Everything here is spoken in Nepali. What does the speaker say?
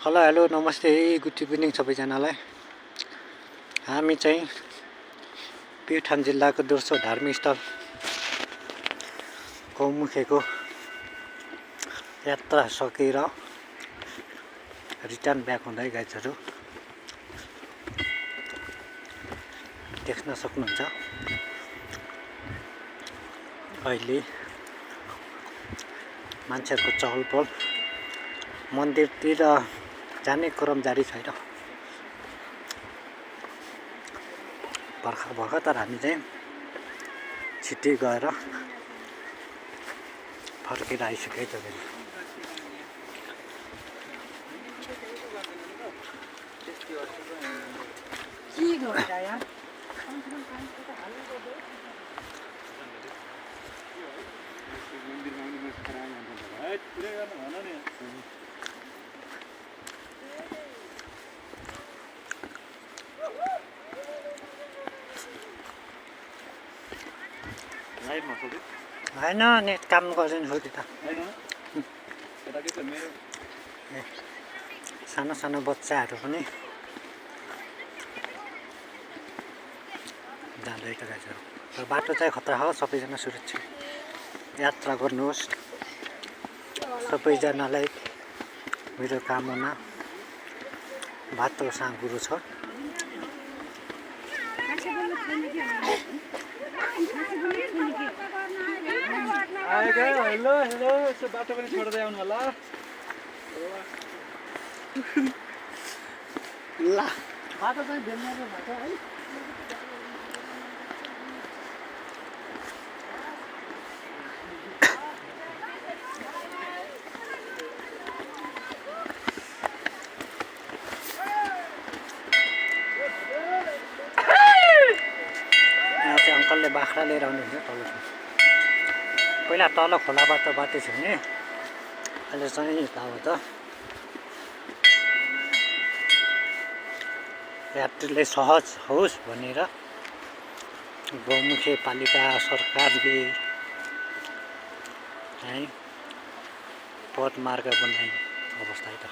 हेलो नमस्ते गुड इभिनिङ सबैजनालाई। हामी चाहिँ प्युठान जिल्लाको दोस्रो धार्मिक स्थल गौमुखेको यात्रा सकेर रिटर्न ब्याक हुँदै गाइजहरू देख्न सक्नुहुन्छ। अहिले मान्छेहरूको चहल पहल मन्दिरतिर जाने क्रम जारी छैन। भर्खर हामी चाहिँ छिट्टै गएर फर्केर आइसकेको छ। होइन नेट काम गर्दैन छोरी त। सानो सानो बच्चाहरू पनि जाँदैछ गाइजहरू। र बाटो चाहिँ खतरा हो, सबैजना सुरक्षित यात्रा गर्नुहोस्। सबैजनालाई मेरो कामना बाटो साँघुरो छ। हेलो यसो बाटो पनि छोड्दै आउनु होला। ल बाटो चाहिँ भेट्नु भएको है। यहाँ चाहिँ अङ्कलले बाख्रा लिएर आउनुहुन्छ तल। पहिला तल खोलाबाट बाटो थियो नि, अहिले चाहिँ यताबाट यात्रीले सहज होस् भनेर गौमुखे पालिका सरकारले चाहिँ पदमार्ग बनाइ अवस्था है त।